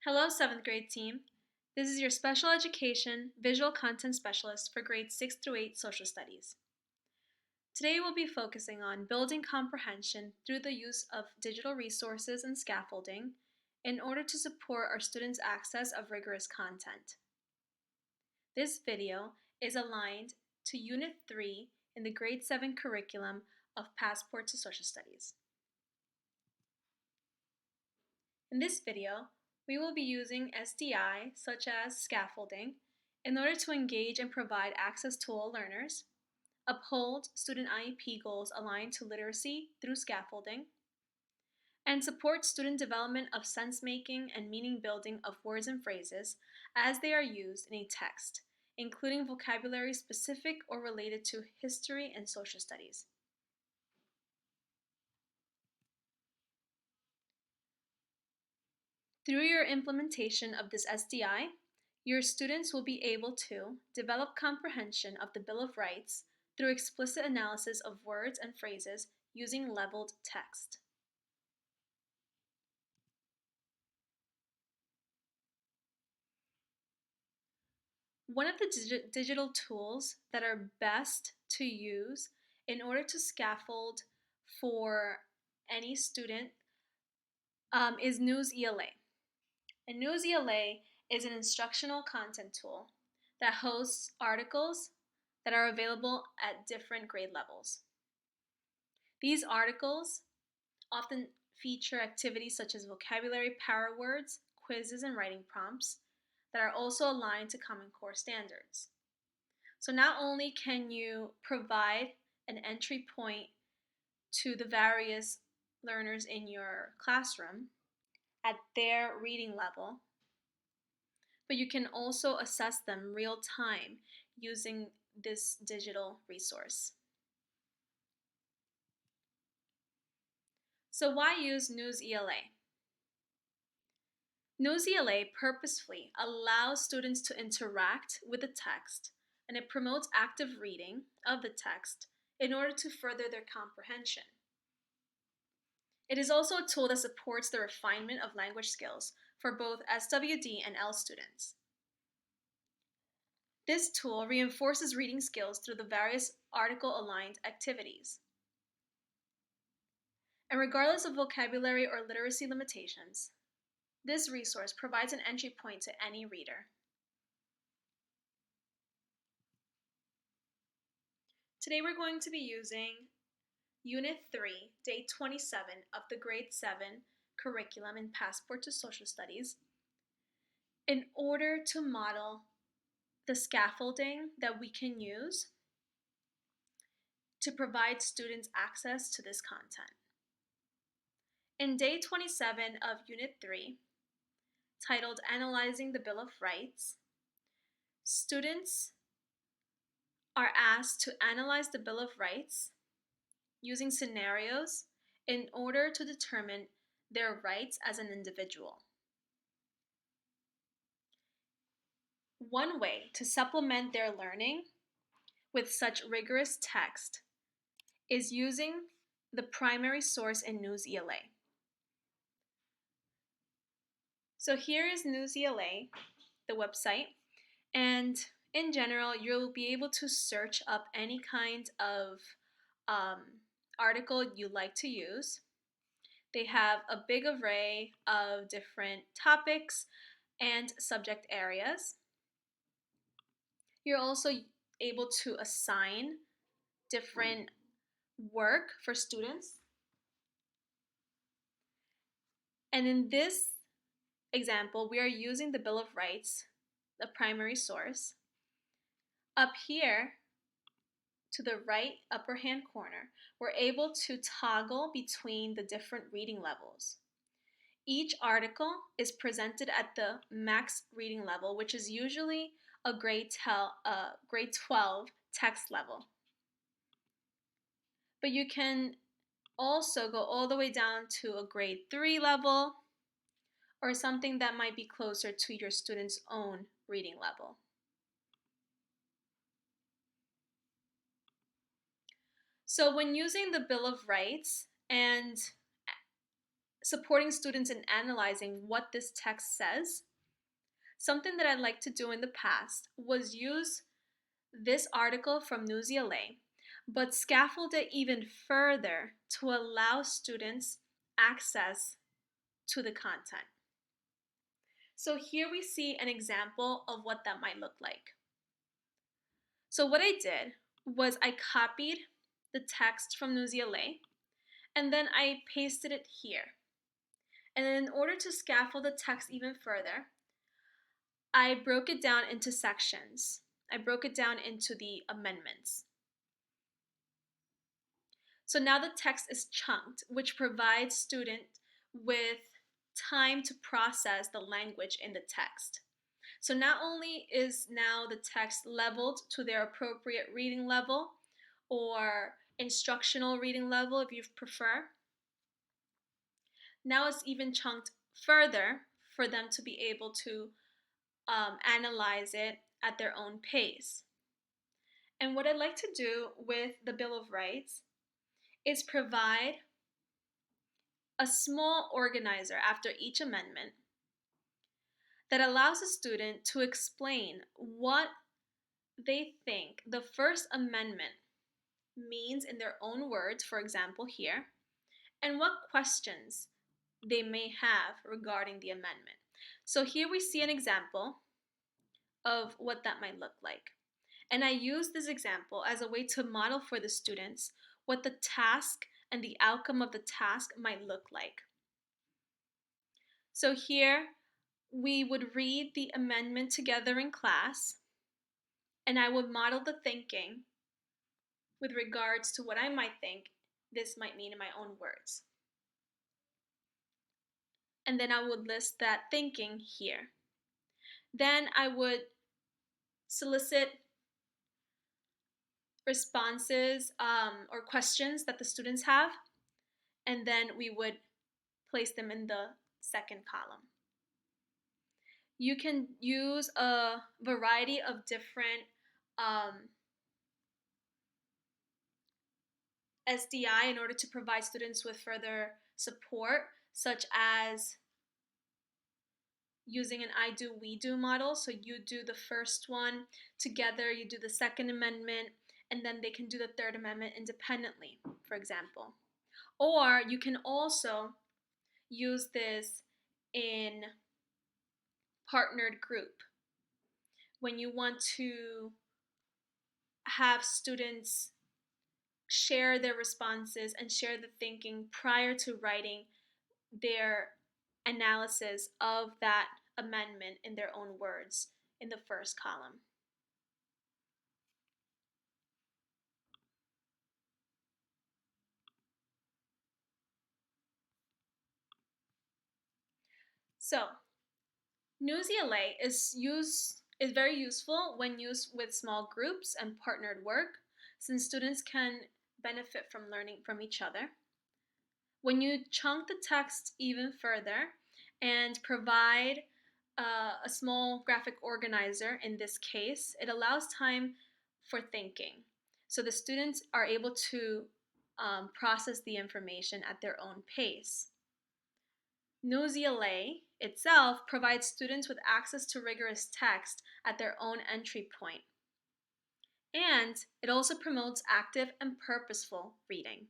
Hello, 7th grade team. This is your special education visual content specialist for grades 6 through 8 social studies. Today we'll be focusing on building comprehension through the use of digital resources and scaffolding in order to support our students' access of rigorous content. This video is aligned to Unit 3 in the grade 7 curriculum of Passport to Social Studies. In this video, we will be using SDI, such as scaffolding, in order to engage and provide access to all learners, uphold student IEP goals aligned to literacy through scaffolding, and support student development of sense-making and meaning building of words and phrases as they are used in a text, including vocabulary specific or related to history and social studies. Through your implementation of this SDI, your students will be able to develop comprehension of the Bill of Rights through explicit analysis of words and phrases using leveled text. One of the digital tools that are best to use in order to scaffold for any student is NewsELA. And NewsELA is an instructional content tool that hosts articles that are available at different grade levels. These articles often feature activities such as vocabulary power words, quizzes, and writing prompts that are also aligned to Common Core standards. So not only can you provide an entry point to the various learners in your classroom at their reading level, but you can also assess them real time using this digital resource. So why use NewsELA? NewsELA purposefully allows students to interact with the text, and it promotes active reading of the text in order to further their comprehension. It is also a tool that supports the refinement of language skills for both SWD and L students. This tool reinforces reading skills through the various article-aligned activities. And regardless of vocabulary or literacy limitations, this resource provides an entry point to any reader. Today we're going to be using Unit 3, Day 27 of the Grade 7 curriculum in Passport to Social Studies in order to model the scaffolding that we can use to provide students access to this content. In Day 27 of Unit 3, titled Analyzing the Bill of Rights, students are asked to analyze the Bill of Rights using scenarios in order to determine their rights as an individual. One way to supplement their learning with such rigorous text is using the primary source in NewsELA. So here is NewsELA, the website, and in general, you'll be able to search up any kind of article you like to use. They have a big array of different topics and subject areas. You're also able to assign different work for students. And in this example, we are using the Bill of Rights, the primary source. Up here, to the right upper hand corner, we're able to toggle between the different reading levels. Each article is presented at the max reading level, which is usually a grade 12 text level. But you can also go all the way down to a grade 3 level or something that might be closer to your student's own reading level. So when using the Bill of Rights and supporting students in analyzing what this text says. Something that I'd like to do in the past was use this article from NewsELA, but scaffold it even further to allow students access to the content. So here we see an example of what that might look like. So what I did was I copied the text from NewsELA and then I pasted it here. And then in order to scaffold the text even further, I broke it down into sections. I broke it down into the amendments. So now the text is chunked, which provides students with time to process the language in the text. So not only is now the text leveled to their appropriate reading level or instructional reading level if you prefer, now it's even chunked further for them to be able to analyze it at their own pace. And what I'd like to do with the Bill of Rights is provide a small organizer after each amendment that allows a student to explain what they think the First Amendment means in their own words, for example here, and what questions they may have regarding the amendment. So here we see an example of what that might look like. And I use this example as a way to model for the students what the task and the outcome of the task might look like. So here we would read the amendment together in class, and I would model the thinking with regards to what I might think this might mean in my own words. And then I would list that thinking here. Then I would solicit responses or questions that the students have, and then we would place them in the second column. You can use a variety of different SDI in order to provide students with further support, such as using an I do, we do model. So you do the first one together, you do the Second Amendment, and then they can do the Third Amendment independently, for example. Or you can also use this in partnered group when you want to have students share their responses and share the thinking prior to writing their analysis of that amendment in their own words in the first column. So, NewsELA is very useful when used with small groups and partnered work, since students can benefit from learning from each other. When you chunk the text even further and provide a small graphic organizer, in this case, it allows time for thinking. So the students are able to process the information at their own pace. NewsELA itself provides students with access to rigorous text at their own entry point. And it also promotes active and purposeful reading.